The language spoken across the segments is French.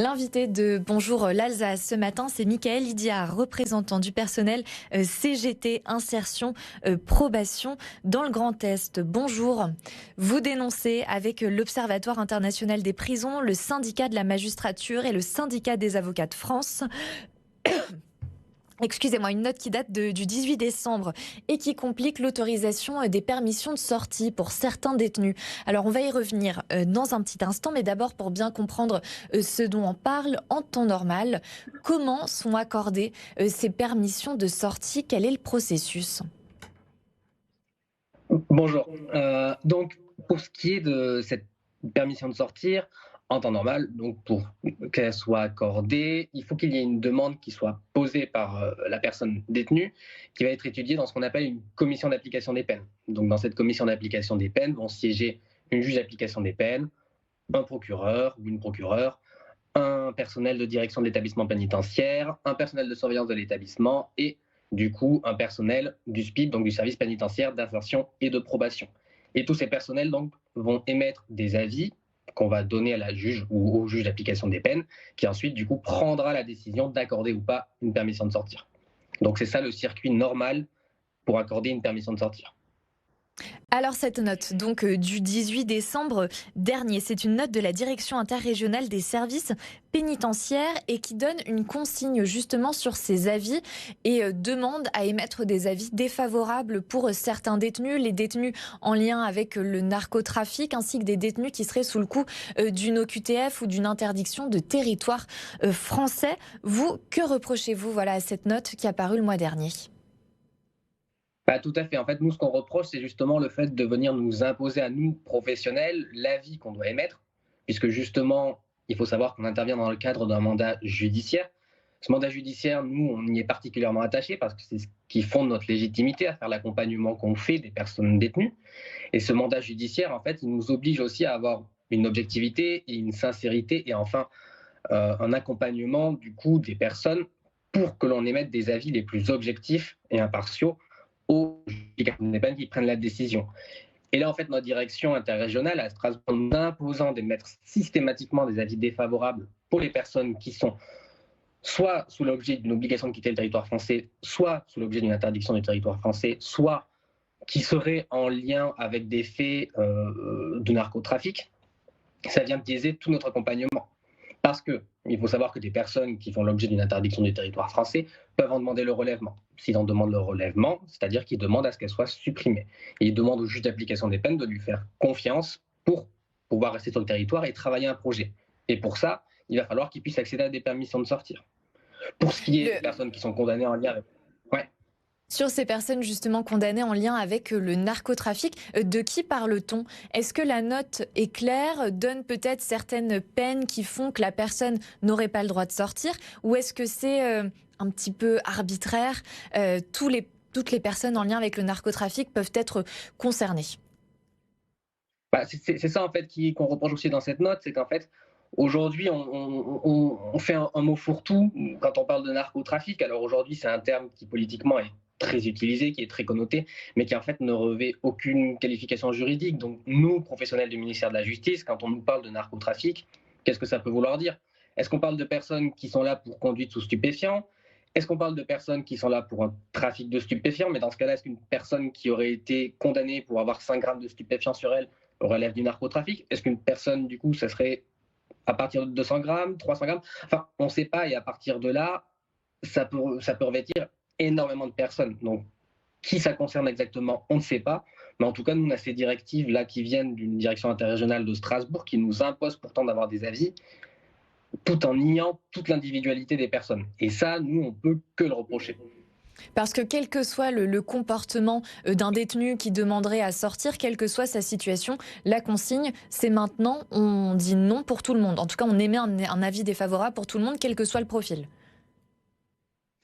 L'invité de Bonjour l'Alsace ce matin, c'est Michael Idiard, représentant du personnel CGT Insertion Probation dans le Grand Est. Bonjour. Vous dénoncez avec l'Observatoire international des prisons, le syndicat de la magistrature et le syndicat des avocats de France. Excusez-moi, une note qui date du 18 décembre et qui complique l'autorisation des permissions de sortie pour certains détenus. Alors on va y revenir dans un petit instant, mais d'abord pour bien comprendre ce dont on parle en temps normal, comment sont accordées ces permissions de sortie? Quel est le processus? Bonjour. Donc, pour ce qui est de cette permission de sortir, en temps normal, donc pour qu'elle soit accordée, il faut qu'il y ait une demande qui soit posée par la personne détenue, qui va être étudiée dans ce qu'on appelle une commission d'application des peines. Donc, dans cette commission d'application des peines vont siéger une juge d'application des peines, un procureur ou une procureure, un personnel de direction de l'établissement pénitentiaire, un personnel de surveillance de l'établissement et du coup un personnel du SPID, donc du service pénitentiaire d'insertion et de probation. Et tous ces personnels donc vont émettre des avis qu'on va donner à la juge ou au juge d'application des peines, qui ensuite du coup prendra la décision d'accorder ou pas une permission de sortir. Donc c'est ça le circuit normal pour accorder une permission de sortir. Alors cette note donc du 18 décembre dernier, c'est une note de la direction interrégionale des services pénitentiaires et qui donne une consigne justement sur ces avis et demande à émettre des avis défavorables pour certains détenus, les détenus en lien avec le narcotrafic ainsi que des détenus qui seraient sous le coup d'une OQTF ou d'une interdiction de territoire français. Vous, que reprochez-vous voilà, à cette note qui a paru le mois dernier? Bah, tout à fait. En fait, nous, ce qu'on reproche, c'est justement le fait de venir nous imposer à nous, professionnels, l'avis qu'on doit émettre, puisque justement, il faut savoir qu'on intervient dans le cadre d'un mandat judiciaire. Ce mandat judiciaire, nous, on y est particulièrement attachés parce que c'est ce qui fonde notre légitimité à faire l'accompagnement qu'on fait des personnes détenues. Et ce mandat judiciaire, en fait, il nous oblige aussi à avoir une objectivité et une sincérité et enfin un accompagnement du coup des personnes pour que l'on émette des avis les plus objectifs et impartiaux aux juges qui prennent la décision. Et là, en fait, notre direction interrégionale à Strasbourg, en imposant d'émettre systématiquement des avis défavorables pour les personnes qui sont soit sous l'objet d'une obligation de quitter le territoire français, soit sous l'objet d'une interdiction du territoire français, soit qui seraient en lien avec des faits de narcotrafic, ça vient biaiser tout notre accompagnement. Parce qu'il faut savoir que des personnes qui font l'objet d'une interdiction du territoire français peuvent en demander le relèvement. S'ils en demandent le relèvement, c'est-à-dire qu'ils demandent à ce qu'elle soit supprimée. Et ils demandent au juge d'application des peines de lui faire confiance pour pouvoir rester sur le territoire et travailler un projet. Et pour ça, il va falloir qu'ils puissent accéder à des permissions de sortir. Pour ce qui est des Le, personnes qui sont condamnées en lien avec... Ouais. Sur ces personnes justement condamnées en lien avec le narcotrafic, de qui parle-t-on? Est-ce que la note est claire, donne peut-être certaines peines qui font que la personne n'aurait pas le droit de sortir? Ou est-ce que c'est un petit peu arbitraire? Toutes les personnes en lien avec le narcotrafic peuvent être concernées. Bah, c'est ça en fait qu'on reproche aussi dans cette note, c'est qu'en fait, aujourd'hui, on fait un mot fourre-tout quand on parle de narcotrafic. Alors aujourd'hui, c'est un terme qui politiquement est très utilisé, qui est très connoté, mais qui en fait ne revêt aucune qualification juridique. Donc nous, professionnels du ministère de la Justice, quand on nous parle de narcotrafic, qu'est-ce que ça peut vouloir dire? Est-ce qu'on parle de personnes qui sont là pour conduite sous stupéfiants? Est-ce qu'on parle de personnes qui sont là pour un trafic de stupéfiants? Mais dans ce cas-là, est-ce qu'une personne qui aurait été condamnée pour avoir 5 grammes de stupéfiants sur elle relève du narcotrafic? Est-ce qu'une personne, du coup, ça serait à partir de 200 grammes, 300 grammes? Enfin, on ne sait pas. Et à partir de là, ça peut revêtir énormément de personnes. Donc, qui ça concerne exactement, on ne sait pas. Mais en tout cas, nous, on a ces directives-là qui viennent d'une direction interrégionale de Strasbourg qui nous impose pourtant d'avoir des avis tout en niant toute l'individualité des personnes. Et ça, nous, on ne peut que le reprocher. Parce que quel que soit le comportement d'un détenu qui demanderait à sortir, quelle que soit sa situation, la consigne, c'est maintenant, on dit non pour tout le monde. En tout cas, on émet un avis défavorable pour tout le monde, quel que soit le profil.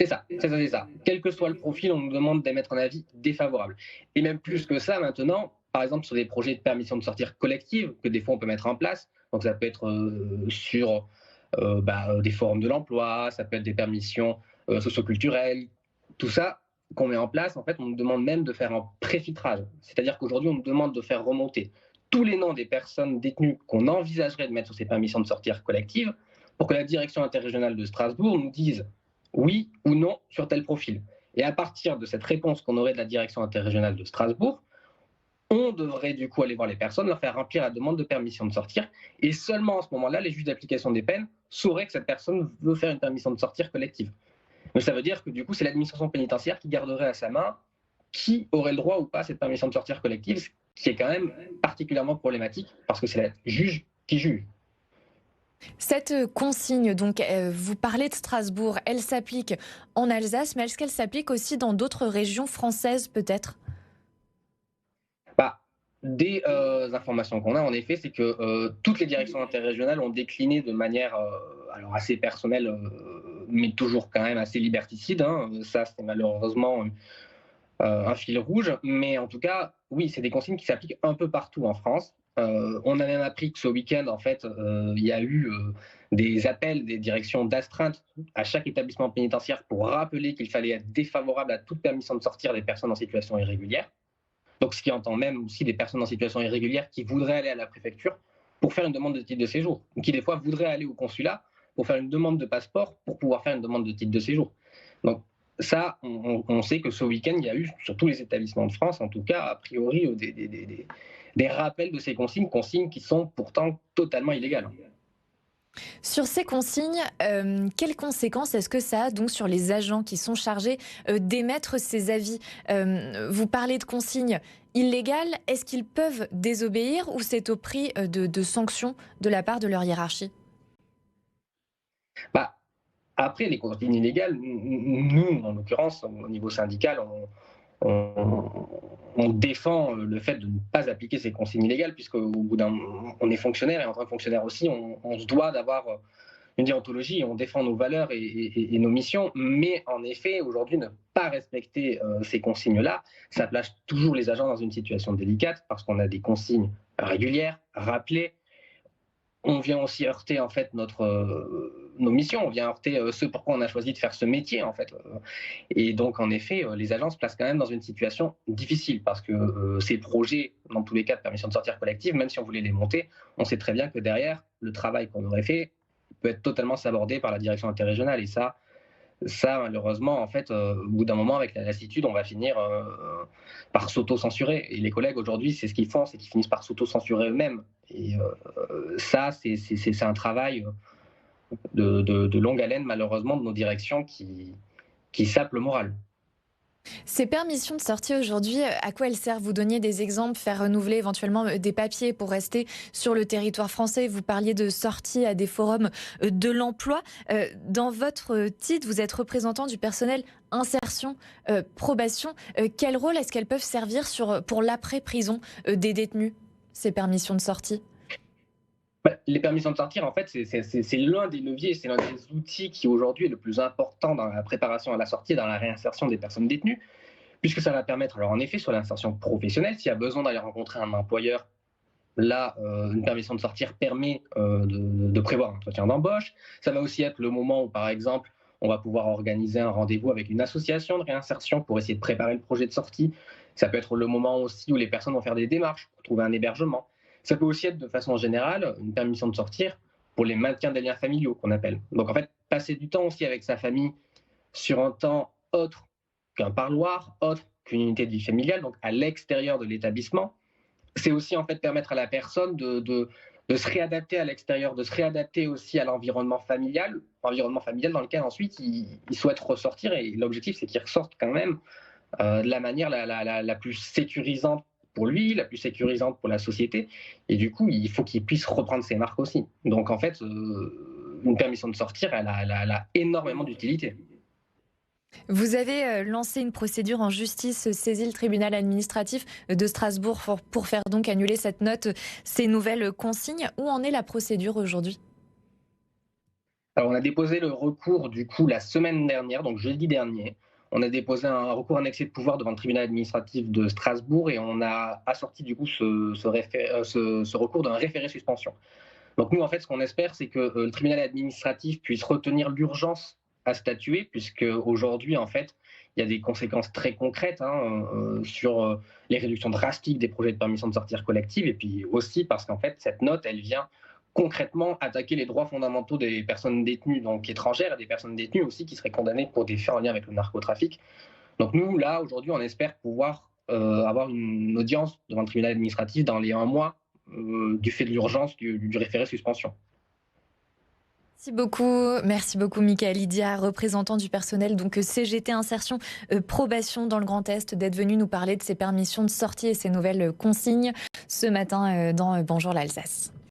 C'est ça, c'est ça, c'est ça. Quel que soit le profil, on nous demande d'émettre un avis défavorable. Et même plus que ça, maintenant, par exemple, sur des projets de permission de sortir collective, que des fois on peut mettre en place, donc ça peut être sur des forums de l'emploi, ça peut être des permissions socioculturelles, tout ça qu'on met en place, en fait, on nous demande même de faire un préfiltrage. C'est-à-dire qu'aujourd'hui, on nous demande de faire remonter tous les noms des personnes détenues qu'on envisagerait de mettre sur ces permissions de sortir collectives pour que la direction interrégionale de Strasbourg nous dise oui ou non sur tel profil. Et à partir de cette réponse qu'on aurait de la direction interrégionale de Strasbourg, on devrait du coup aller voir les personnes, leur faire remplir la demande de permission de sortir, et seulement à ce moment-là, les juges d'application des peines sauraient que cette personne veut faire une permission de sortir collective. Donc ça veut dire que du coup, c'est l'administration pénitentiaire qui garderait à sa main qui aurait le droit ou pas à cette permission de sortir collective, ce qui est quand même particulièrement problématique, parce que c'est la juge qui juge. Cette consigne, donc, vous parlez de Strasbourg, elle s'applique en Alsace, mais est-ce qu'elle s'applique aussi dans d'autres régions françaises peut-être? Bah, des informations qu'on a, en effet, c'est que toutes les directions interrégionales ont décliné de manière alors assez personnelle, mais toujours quand même assez liberticide. Hein. Ça, c'est malheureusement un fil rouge. Mais en tout cas, oui, c'est des consignes qui s'appliquent un peu partout en France. On a même appris que ce week-end, en fait, il y a eu des appels des directions d'astreinte à chaque établissement pénitentiaire pour rappeler qu'il fallait être défavorable à toute permission de sortir des personnes en situation irrégulière. Donc, ce qui entend même aussi des personnes en situation irrégulière qui voudraient aller à la préfecture pour faire une demande de titre de séjour, ou qui des fois voudraient aller au consulat pour faire une demande de passeport pour pouvoir faire une demande de titre de séjour. Donc, ça, on sait que ce week-end, il y a eu, sur tous les établissements de France, en tout cas, a priori, des rappels de ces consignes, consignes qui sont pourtant totalement illégales. Sur ces consignes, quelles conséquences est-ce que ça a donc sur les agents qui sont chargés d'émettre ces avis? Vous parlez de consignes illégales, est-ce qu'ils peuvent désobéir ou c'est au prix de sanctions de la part de leur hiérarchie? Bah, après, les consignes illégales, nous, en l'occurrence, au niveau syndical, on, on défend le fait de ne pas appliquer ces consignes illégales, puisque au bout d'un on est fonctionnaire et en tant que fonctionnaire aussi, on se doit d'avoir une déontologie et on défend nos valeurs et nos missions. Mais en effet, aujourd'hui, ne pas respecter ces consignes-là, ça place toujours les agents dans une situation délicate parce qu'on a des consignes régulières, rappelées, on vient aussi heurter en fait nos missions, on vient heurter ce pourquoi on a choisi de faire ce métier en fait. Et donc en effet, les agents se placent quand même dans une situation difficile parce que ces projets, dans tous les cas de permission de sortir collective, même si on voulait les monter, on sait très bien que derrière, le travail qu'on aurait fait peut être totalement sabordé par la direction interrégionale. Et ça, malheureusement, en fait, au bout d'un moment, avec la lassitude, on va finir par s'auto-censurer. Et les collègues, aujourd'hui, c'est ce qu'ils font, c'est qu'ils finissent par s'auto-censurer eux-mêmes. Et ça, c'est un travail de longue haleine, malheureusement, de nos directions qui sapent le moral. Ces permissions de sortie aujourd'hui, à quoi elles servent? Vous donniez des exemples, faire renouveler éventuellement des papiers pour rester sur le territoire français. Vous parliez de sortie à des forums de l'emploi. Dans votre titre, vous êtes représentant du personnel insertion, probation. Quel rôle est-ce qu'elles peuvent servir pour l'après-prison des détenus, ces permissions de sortie? Bah, les permissions de sortir, en fait, c'est l'un des leviers, c'est l'un des outils qui aujourd'hui est le plus important dans la préparation à la sortie, dans la réinsertion des personnes détenues, puisque ça va permettre, alors en effet, sur l'insertion professionnelle, s'il y a besoin d'aller rencontrer un employeur, là, une permission de sortir permet de prévoir un entretien d'embauche. Ça va aussi être le moment où, par exemple, on va pouvoir organiser un rendez-vous avec une association de réinsertion pour essayer de préparer le projet de sortie. Ça peut être le moment aussi où les personnes vont faire des démarches pour trouver un hébergement. Ça peut aussi être de façon générale une permission de sortir pour les maintiens des liens familiaux qu'on appelle. Donc en fait, passer du temps aussi avec sa famille sur un temps autre qu'un parloir, autre qu'une unité de vie familiale, donc à l'extérieur de l'établissement, c'est aussi en fait permettre à la personne de se réadapter à l'extérieur, de se réadapter aussi à l'environnement familial dans lequel ensuite il souhaite ressortir. Et l'objectif, c'est qu'il ressorte quand même de la manière la plus sécurisante pour lui, la plus sécurisante pour la société. Et du coup, il faut qu'il puisse reprendre ses marques aussi. Donc en fait, une permission de sortir, elle a énormément d'utilité. Vous avez lancé une procédure en justice, saisi le tribunal administratif de Strasbourg pour faire donc annuler cette note, ces nouvelles consignes. Où en est la procédure aujourd'hui? Alors, on a déposé le recours du coup la semaine dernière, donc jeudi dernier. On a déposé un recours en excès de pouvoir devant le tribunal administratif de Strasbourg et on a assorti du coup ce recours d'un référé suspension. Donc nous, en fait, ce qu'on espère, c'est que le tribunal administratif puisse retenir l'urgence à statuer, puisque aujourd'hui, en fait, il y a des conséquences très concrètes hein, sur les réductions drastiques des projets de permission de sortir collective, et puis aussi parce qu'en fait, cette note, elle vient concrètement attaquer les droits fondamentaux des personnes détenues, donc étrangères, et des personnes détenues aussi qui seraient condamnées pour des faits en lien avec le narcotrafic. Donc nous, là, aujourd'hui, on espère pouvoir avoir une audience devant le tribunal administratif dans les 1 mois du fait de l'urgence du référé suspension. Merci beaucoup Michael Idia, représentant du personnel donc CGT Insertion Probation dans le Grand Est, d'être venu nous parler de ses permissions de sortie et ses nouvelles consignes ce matin dans Bonjour l'Alsace.